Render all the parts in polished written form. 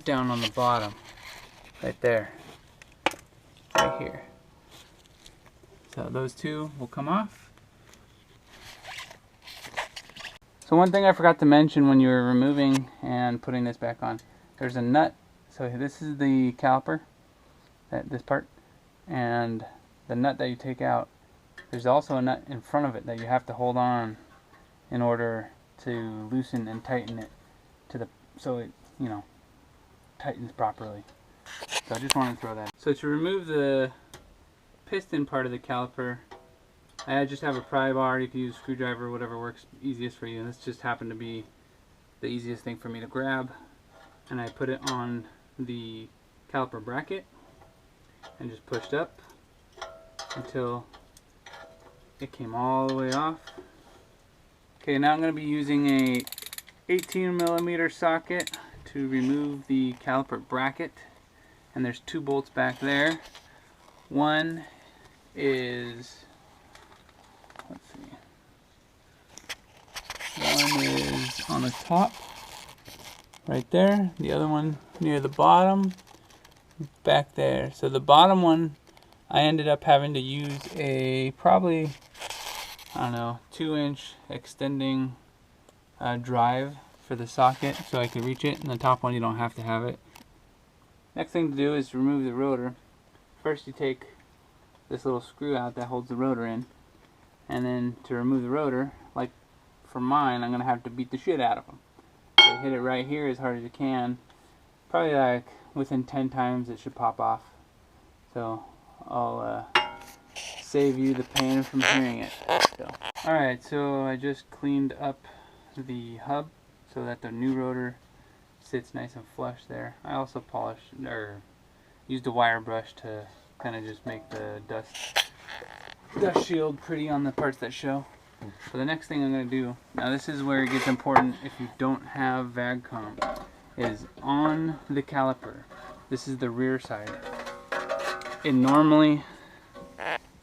down on the bottom, right there, right here. So those two will come off. So one thing I forgot to mention when you were removing and putting this back on, there's a nut. So this is the caliper, this part, and the nut that you take out, there's also a nut in front of it that you have to hold on in order to loosen and tighten it to the, so it, you know, tightens properly. So I just wanted to throw that. So to remove the piston part of the caliper, I just have a pry bar. You can use a screwdriver, whatever works easiest for you. This just happened to be the easiest thing for me to grab, and I put it on the caliper bracket and just pushed up until it came all the way off. Okay, now I'm going to be using a 18mm socket to remove the caliper bracket, and there's two bolts back there. One is, let's see, one is on the top right there, the other one near the bottom back there. So the bottom one, I ended up having to use a probably, I don't know, 2-inch extending drive for the socket so I could reach it, and the top one you don't have to have it. Next thing to do is remove the rotor. First you take this little screw out that holds the rotor in, and then to remove the rotor, like for mine, I'm going to have to beat the shit out of them. So hit it right here as hard as you can. Probably like within 10 times it should pop off. So I'll save you the pain from hearing it. So. Alright, so I just cleaned up the hub so that the new rotor sits nice and flush there. I also polished, or used a wire brush to kind of just make the dust shield pretty on the parts that show. So the next thing I'm going to do, now this is where it gets important if you don't have VAGCOM, is on the caliper. This is the rear side. It normally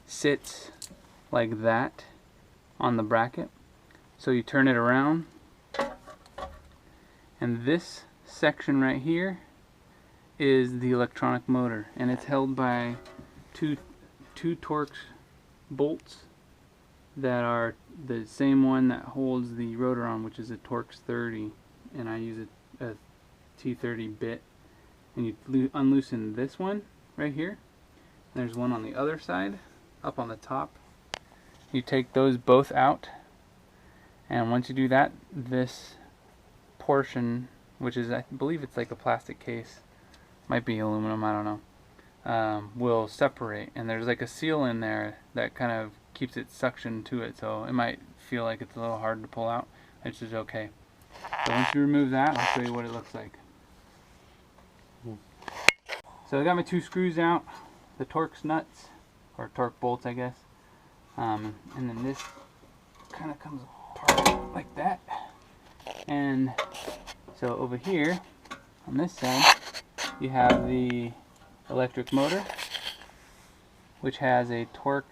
sits like that on the bracket. So you turn it around, and this section right here is the electronic motor, and it's held by two Torx bolts that are the same one that holds the rotor on, which is a Torx 30, and I use a T30 bit. And you unloosen this one right here. There's one on the other side up on the top. You take those both out, and once you do that, this portion, which is, I believe it's like a plastic case, might be aluminum, I don't know, will separate, and there's like a seal in there that kind of keeps it suction to it, so it might feel like it's a little hard to pull out. It's just okay. So once you remove that, I'll show you what it looks like. So I got my two screws out, the Torx nuts, or Torx bolts I guess, and then this kind of comes apart like that. And so over here on this side you have the electric motor, which has a Torx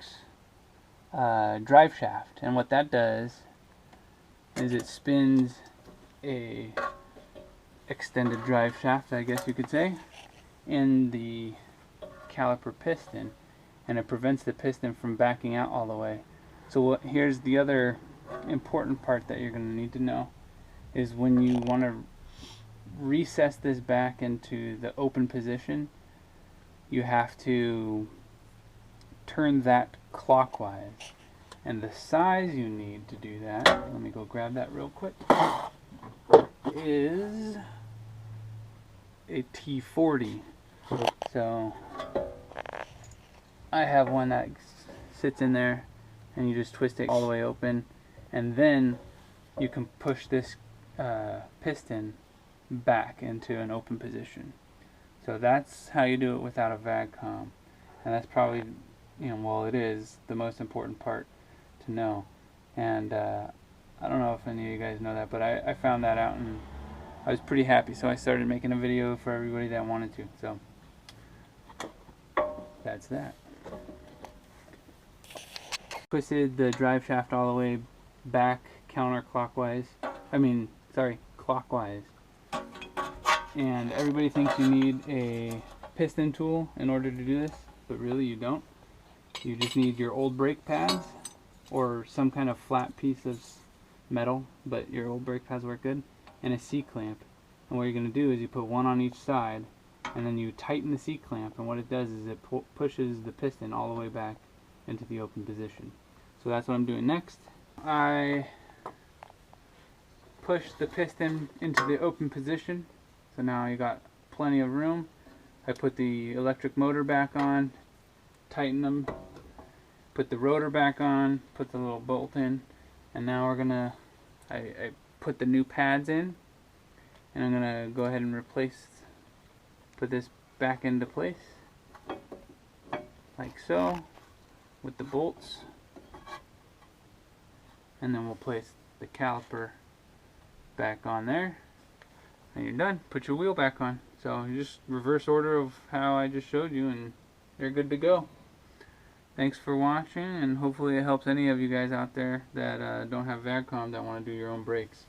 drive shaft, and what that does is it spins a extended drive shaft, I guess you could say, in the caliper piston, and it prevents the piston from backing out all the way. So here's the other important part that you're going to need to know, is when you want to recess this back into the open position, you have to turn that clockwise, and the size you need to do that, let me go grab that real quick, is a T40. So I have one that sits in there, and you just twist it all the way open, and then you can push this piston back into an open position. So that's how you do it without a VAGCOM, and that's probably, you know, well, it is the most important part to know. And I don't know if any of you guys know that, but I found that out and I was pretty happy, so I started making a video for everybody that wanted to. So that's that. Twisted the drive shaft all the way back counterclockwise. Clockwise. And everybody thinks you need a piston tool in order to do this, but really you don't. You just need your old brake pads or some kind of flat piece of metal, but your old brake pads work good, and a C-clamp. And what you're going to do is you put one on each side, and then you tighten the C-clamp, and what it does is it pushes the piston all the way back into the open position. So that's what I'm doing next. I push the piston into the open position, so now you got plenty of room. I put the electric motor back on, tighten them, put the rotor back on, put the little bolt in, and now we're gonna, I put the new pads in, and I'm gonna go ahead and put this back into place, like so, with the bolts, and then we'll place the caliper back on there, and you're done. Put your wheel back on. So you just reverse order of how I just showed you, and you're good to go. Thanks for watching, and hopefully it helps any of you guys out there that don't have VAGCOM that want to do your own brakes.